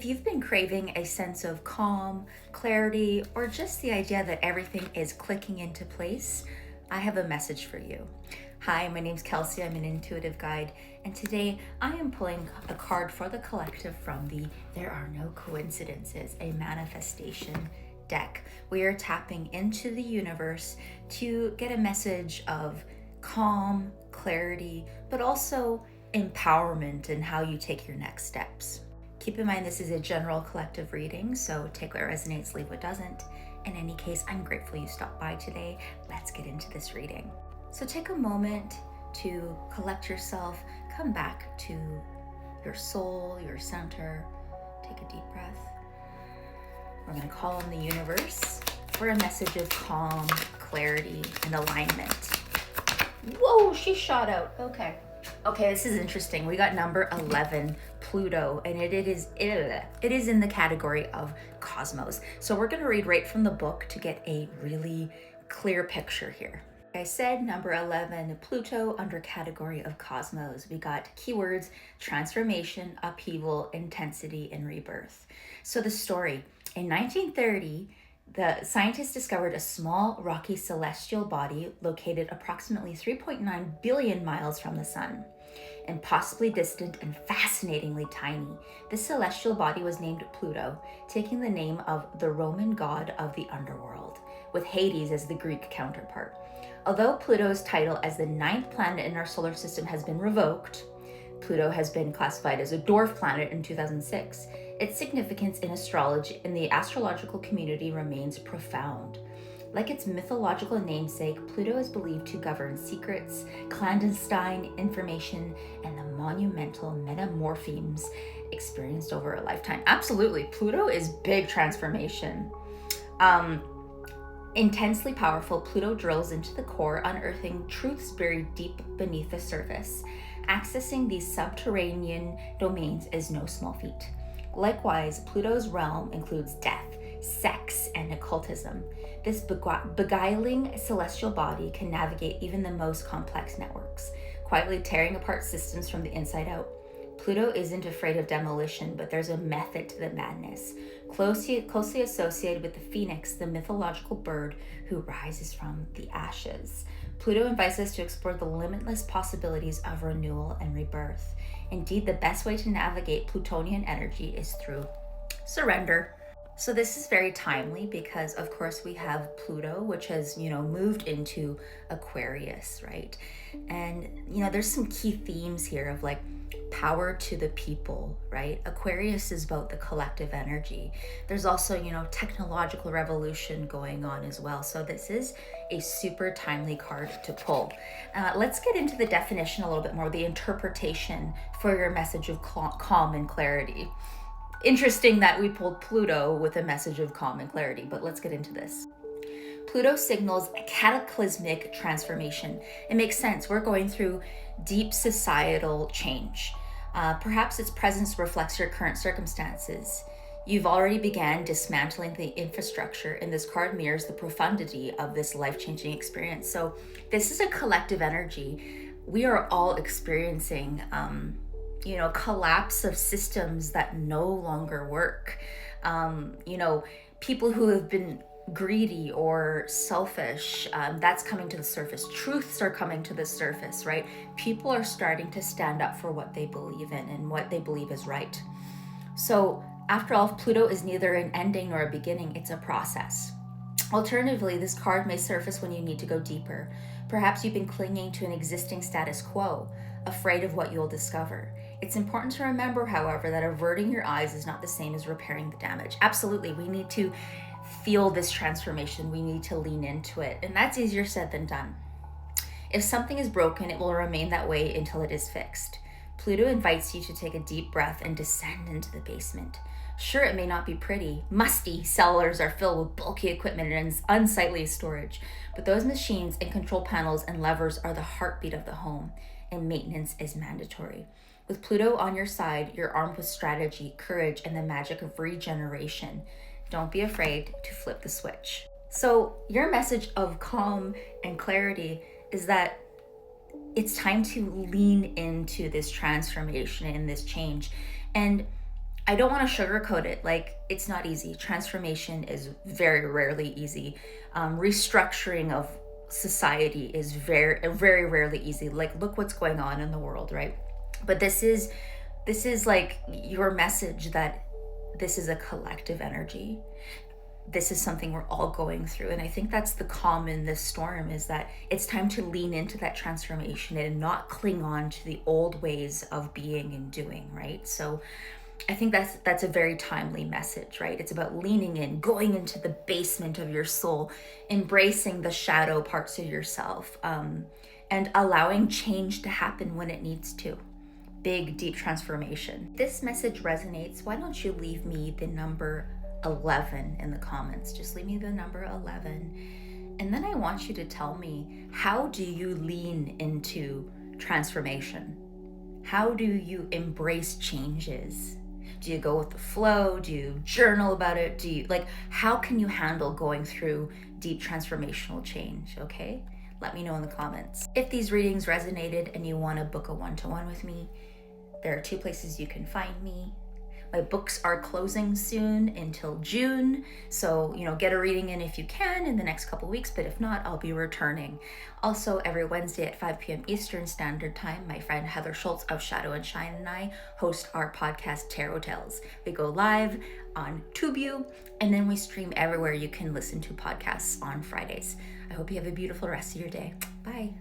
If you've been craving a sense of calm, clarity, or just the idea that everything is clicking into place, I have a message for you. Hi, my name's Kelsey. I'm an intuitive guide, and today I am pulling a card for the collective from the There Are No Coincidences, a manifestation deck. We are tapping into the universe to get a message of calm, clarity, but also empowerment in how you take your next steps. Keep in mind, this is a general collective reading, so take what resonates, leave what doesn't. In any case, I'm grateful you stopped by today. Let's get into this reading. So take a moment to collect yourself, come back to your soul, your center. Take a deep breath. We're going to call on the universe for a message of calm, clarity, and alignment. Whoa, she shot out. Okay, this is interesting. We got number 11, Pluto, and it is in the category of cosmos. So we're going to read right from the book to get a really clear picture here. Like I said, number 11, Pluto, under category of cosmos. We got keywords: transformation, upheaval, intensity, and rebirth. So the story: in 1930, the scientists discovered a small rocky celestial body located approximately 3.9 billion miles from the sun, and possibly distant and fascinatingly tiny. This celestial body was named Pluto, taking the name of the Roman god of the underworld, with Hades as the Greek counterpart. Although Pluto's title as the 9th planet in our solar system has been revoked, Pluto has been classified as a dwarf planet in 2006. Its significance in astrology, in the astrological community, remains profound. Like its mythological namesake, Pluto is believed to govern secrets, clandestine information, and the monumental metamorphisms experienced over a lifetime. Absolutely, Pluto is big transformation. Intensely powerful, Pluto drills into the core, unearthing truths buried deep beneath the surface. Accessing these subterranean domains is no small feat. Likewise, Pluto's realm includes death, sex, and occultism. This beguiling celestial body can navigate even the most complex networks, quietly tearing apart systems from the inside out. Pluto isn't afraid of demolition, but there's a method to the madness, closely associated with the phoenix, the mythological bird who rises from the ashes. Pluto invites us to explore the limitless possibilities of renewal and rebirth. Indeed, the best way to navigate Plutonian energy is through surrender. So this is very timely because, of course, we have Pluto, which has, moved into Aquarius, right? And, there's some key themes here of like power to the people, right? Aquarius is about the collective energy. There's also, technological revolution going on as well. So this is a super timely card to pull. Let's get into the definition a little bit more, the interpretation for your message of calm and clarity. Interesting that we pulled Pluto with a message of calm and clarity, but let's get into this. Pluto signals a cataclysmic transformation. It makes sense. We're going through deep societal change. Perhaps its presence reflects your current circumstances. You've already began dismantling the infrastructure, and this card mirrors the profundity of this life-changing experience. So this is a collective energy. We are all experiencing collapse of systems that no longer work. People who have been greedy or selfish, that's coming to the surface. Truths are coming to the surface, right? People are starting to stand up for what they believe in and what they believe is right. So after all, Pluto is neither an ending nor a beginning, it's a process. Alternatively, this card may surface when you need to go deeper. Perhaps you've been clinging to an existing status quo, afraid of what you'll discover. It's important to remember, however, that averting your eyes is not the same as repairing the damage. Absolutely, we need to feel this transformation. We need to lean into it, and that's easier said than done. If something is broken, it will remain that way until it is fixed. Pluto invites you to take a deep breath and descend into the basement. Sure, it may not be pretty. Musty cellars are filled with bulky equipment and unsightly storage, but those machines and control panels and levers are the heartbeat of the home, and maintenance is mandatory. With Pluto on your side, you're armed with strategy, courage, and the magic of regeneration. Don't be afraid to flip the switch. So your message of calm and clarity is that it's time to lean into this transformation and this change. And I don't want to sugarcoat it. Like, it's not easy. Transformation is very rarely easy. Restructuring of society is very rarely easy. Like, look what's going on in the world, right? But this is like your message that this is a collective energy. This is something we're all going through. And I think that's the calm in this storm, is that it's time to lean into that transformation and not cling on to the old ways of being and doing, right? So I think that's a very timely message, right? It's about leaning in, going into the basement of your soul, embracing the shadow parts of yourself, and allowing change to happen when it needs to. Big, deep transformation. If this message resonates, why don't you leave me the number 11 in the comments? Just leave me the number 11. And then I want you to tell me, how do you lean into transformation? How do you embrace changes? Do you go with the flow? Do you journal about it? How can you handle going through deep transformational change? Okay? Let me know in the comments. If these readings resonated and you want to book a one-to-one with me, there are 2 places you can find me. My books are closing soon until June, so get a reading in if you can in the next couple weeks, but if not, I'll be returning. Also, every Wednesday at 5 p.m. Eastern Standard Time, my friend Heather Schultz of Shadow and Shine and I host our podcast Tarot Tales. We go live on Tubu, and then we stream everywhere you can listen to podcasts on Fridays. I hope you have a beautiful rest of your day. Bye.